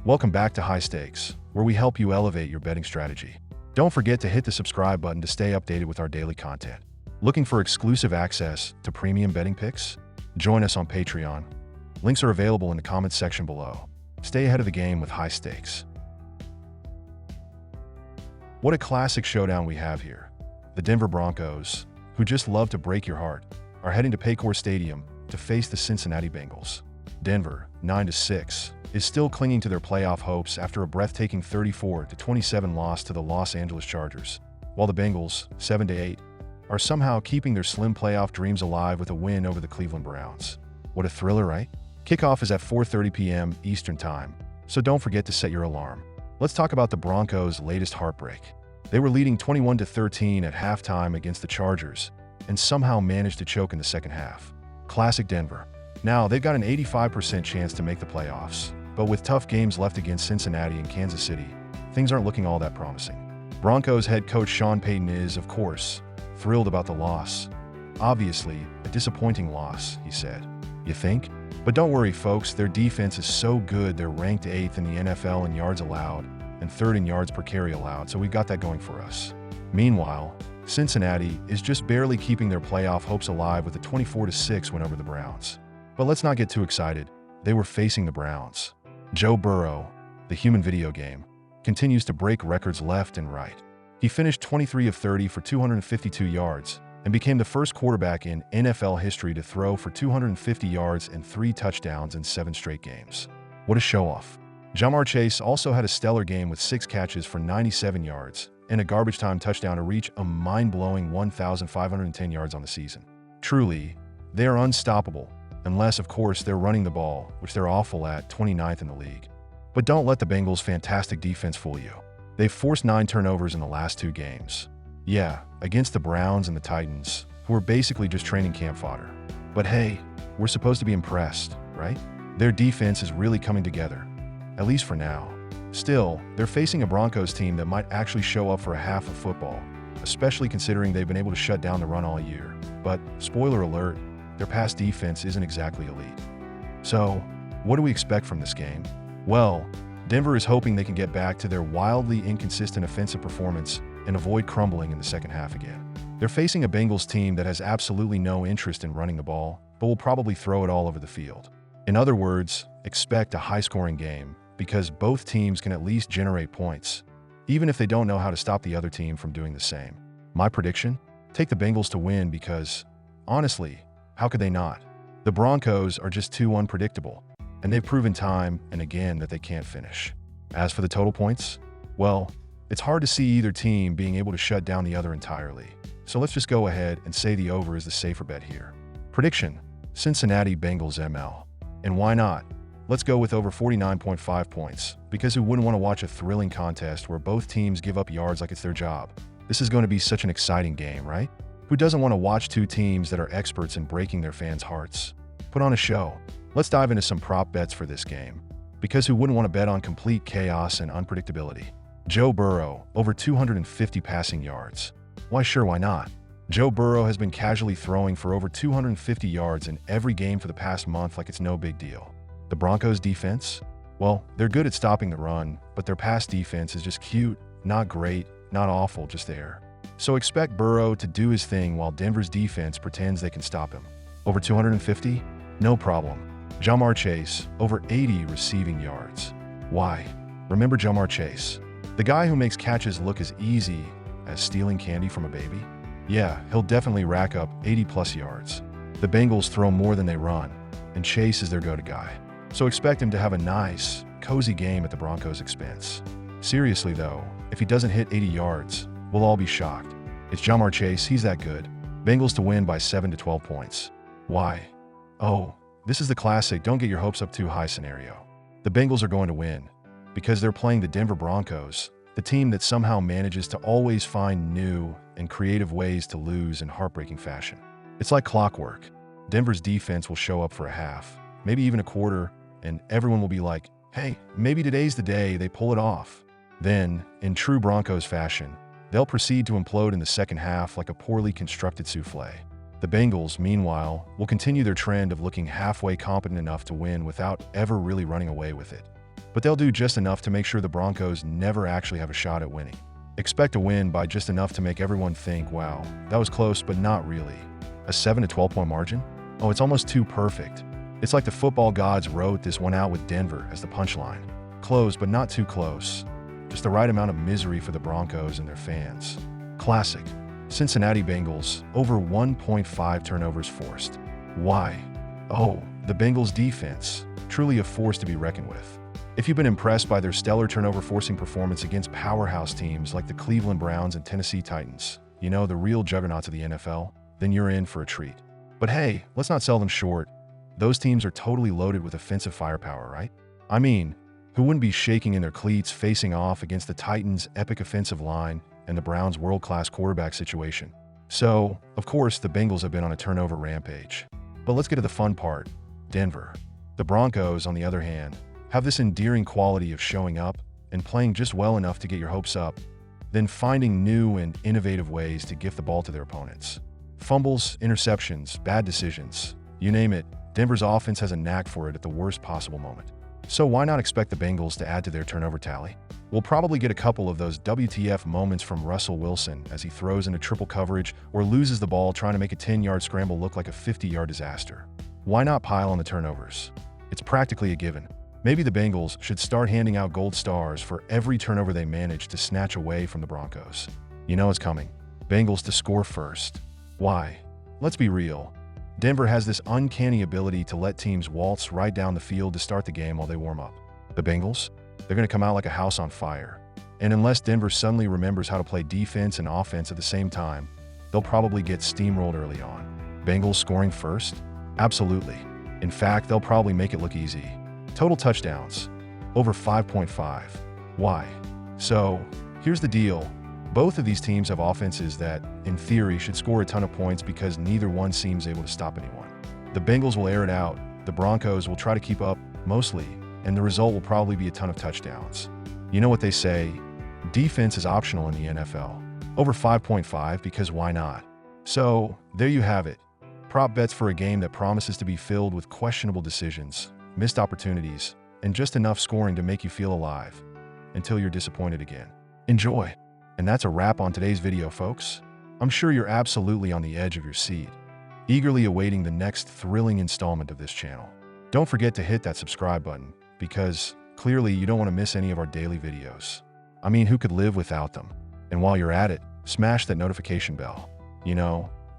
Welcome back to High Stakes, where we help you elevate your betting strategy. Don't forget to hit the subscribe button to stay updated with our daily content. Looking for exclusive access to premium betting picks? Join us on Patreon. Links are available in the comments section below. Stay ahead of the game with High Stakes. What a classic showdown we have here. The Denver Broncos, who just love to break your heart, are heading to Paycor Stadium to face the Cincinnati Bengals. Denver, 9-6, is still clinging to their playoff hopes after a breathtaking 34-27 loss to the Los Angeles Chargers, while the Bengals, 7-8, are somehow keeping their slim playoff dreams alive with a win over the Cleveland Browns. What a thriller, right? Kickoff is at 4:30 p.m. Eastern Time, so don't forget to set your alarm. Let's talk about the Broncos' latest heartbreak. They were leading 21-13 at halftime against the Chargers and somehow managed to choke in the second half. Classic Denver. Now, they've got an 85% chance to make the playoffs, but with tough games left against Cincinnati and Kansas City, things aren't looking all that promising. Broncos head coach Sean Payton is, of course, thrilled about the loss. Obviously, a disappointing loss, he said. You think? But don't worry, folks, their defense is so good they're ranked 8th in the NFL in yards allowed and 3rd in yards per carry allowed, so we've got that going for us. Meanwhile, Cincinnati is just barely keeping their playoff hopes alive with a 24-6 win over the Browns. But let's not get too excited. They were facing the Browns. Joe Burrow, the human video game, continues to break records left and right. He finished 23 of 30 for 252 yards and became the first quarterback in NFL history to throw for 250 yards and 3 touchdowns in 7 straight games. What a show-off. Ja'Marr Chase also had a stellar game with 6 catches for 97 yards and a garbage time touchdown to reach a mind-blowing 1,510 yards on the season. Truly, they are unstoppable, unless, of course, they're running the ball, which they're awful at, 29th in the league. But don't let the Bengals' fantastic defense fool you. They've forced 9 turnovers in the last 2 games. Yeah, against the Browns and the Titans, who are basically just training camp fodder. But hey, we're supposed to be impressed, right? Their defense is really coming together, at least for now. Still, they're facing a Broncos team that might actually show up for a half of football, especially considering they've been able to shut down the run all year. But, spoiler alert, their pass defense isn't exactly elite. So, what do we expect from this game? Well, Denver is hoping they can get back to their wildly inconsistent offensive performance and avoid crumbling in the second half again. They're facing a Bengals team that has absolutely no interest in running the ball, but will probably throw it all over the field. In other words, expect a high-scoring game, because both teams can at least generate points, even if they don't know how to stop the other team from doing the same. My prediction? Take the Bengals to win because, honestly, how could they not? The Broncos are just too unpredictable, and they've proven time and again that they can't finish. As for the total points, well, it's hard to see either team being able to shut down the other entirely. So let's just go ahead and say the over is the safer bet here. Prediction: Cincinnati Bengals ML. And why not? Let's go with over 49.5 points, because who wouldn't want to watch a thrilling contest where both teams give up yards like it's their job? This is going to be such an exciting game, right? Who doesn't want to watch 2 teams that are experts in breaking their fans' hearts? Put on a show. Let's dive into some prop bets for this game, because who wouldn't want to bet on complete chaos and unpredictability? Joe Burrow, over 250 passing yards. Why sure, why not? Joe Burrow has been casually throwing for over 250 yards in every game for the past month like it's no big deal. The Broncos' defense? Well, they're good at stopping the run, but their pass defense is just cute, not great, not awful, just there. So expect Burrow to do his thing while Denver's defense pretends they can stop him. Over 250? No problem. Ja'Marr Chase, over 80 receiving yards. Why? Remember Ja'Marr Chase? The guy who makes catches look as easy as stealing candy from a baby? Yeah, he'll definitely rack up 80-plus yards. The Bengals throw more than they run, and Chase is their go-to guy. So expect him to have a nice, cozy game at the Broncos' expense. Seriously though, if he doesn't hit 80 yards, we'll all be shocked. It's Ja'Marr Chase, he's that good. Bengals to win by 7 to 12 points. Why? Oh, this is the classic don't get your hopes up too high scenario. The Bengals are going to win because they're playing the Denver Broncos, the team that somehow manages to always find new and creative ways to lose in heartbreaking fashion. It's like clockwork. Denver's defense will show up for a half, maybe even a quarter, and everyone will be like, hey, maybe today's the day they pull it off. Then, in true Broncos fashion, they'll proceed to implode in the second half like a poorly constructed souffle. The Bengals, meanwhile, will continue their trend of looking halfway competent enough to win without ever really running away with it. but they'll do just enough to make sure the Broncos never actually have a shot at winning. Expect a win by just enough to make everyone think, wow, that was close, but not really. A 7 to 12 point margin? Oh, it's almost too perfect. It's like the football gods wrote this one out with Denver as the punchline. Close, but not too close. Just the right amount of misery for the Broncos and their fans. Classic. Cincinnati Bengals, over 1.5 turnovers forced. Why? Oh, the Bengals defense, truly a force to be reckoned with. If you've been impressed by their stellar turnover-forcing performance against powerhouse teams like the Cleveland Browns and Tennessee Titans, you know, the real juggernauts of the NFL, then you're in for a treat. But hey, let's not sell them short. Those teams are totally loaded with offensive firepower, right? I mean, who wouldn't be shaking in their cleats facing off against the Titans' epic offensive line and the Browns' world-class quarterback situation? So, of course, the Bengals have been on a turnover rampage. But let's get to the fun part. Denver. The Broncos, on the other hand, have this endearing quality of showing up and playing just well enough to get your hopes up, then finding new and innovative ways to gift the ball to their opponents. Fumbles, interceptions, bad decisions, you name it, Denver's offense has a knack for it at the worst possible moment. So why not expect the Bengals to add to their turnover tally? We'll probably get a couple of those WTF moments from Russell Wilson as he throws into triple coverage or loses the ball trying to make a 10-yard scramble look like a 50-yard disaster. Why not pile on the turnovers? It's practically a given. Maybe the Bengals should start handing out gold stars for every turnover they manage to snatch away from the Broncos. You know it's coming. Bengals to score first. Why? Let's be real. Denver has this uncanny ability to let teams waltz right down the field to start the game while they warm up. The Bengals? They're going to come out like a house on fire. And unless Denver suddenly remembers how to play defense and offense at the same time, they'll probably get steamrolled early on. Bengals scoring first? Absolutely. In fact, they'll probably make it look easy. Total touchdowns, over 5.5. Why? So, here's the deal. Both of these teams have offenses that, in theory, should score a ton of points because neither one seems able to stop anyone. The Bengals will air it out, the Broncos will try to keep up, mostly, and the result will probably be a ton of touchdowns. You know what they say, defense is optional in the NFL. Over 5.5 because why not? So, there you have it. Prop bets for a game that promises to be filled with questionable decisions, missed opportunities, and just enough scoring to make you feel alive, until you're disappointed again. Enjoy! And that's a wrap on today's video, folks. I'm sure you're absolutely on the edge of your seat, eagerly awaiting the next thrilling installment of this channel. Don't forget to hit that subscribe button, because clearly you don't want to miss any of our daily videos. I mean, who could live without them? And while you're at it, smash that notification bell,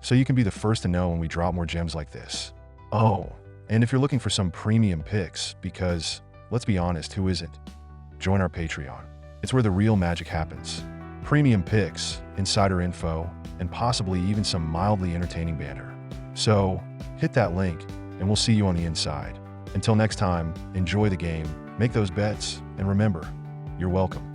so you can be the first to know when we drop more gems like this. Oh, and if you're looking for some premium picks, because, let's be honest, who isn't? Join our Patreon. It's where the real magic happens. Premium picks, insider info, and possibly even some mildly entertaining banter. So, hit that link, and we'll see you on the inside. Until next time, enjoy the game, make those bets, and remember, you're welcome.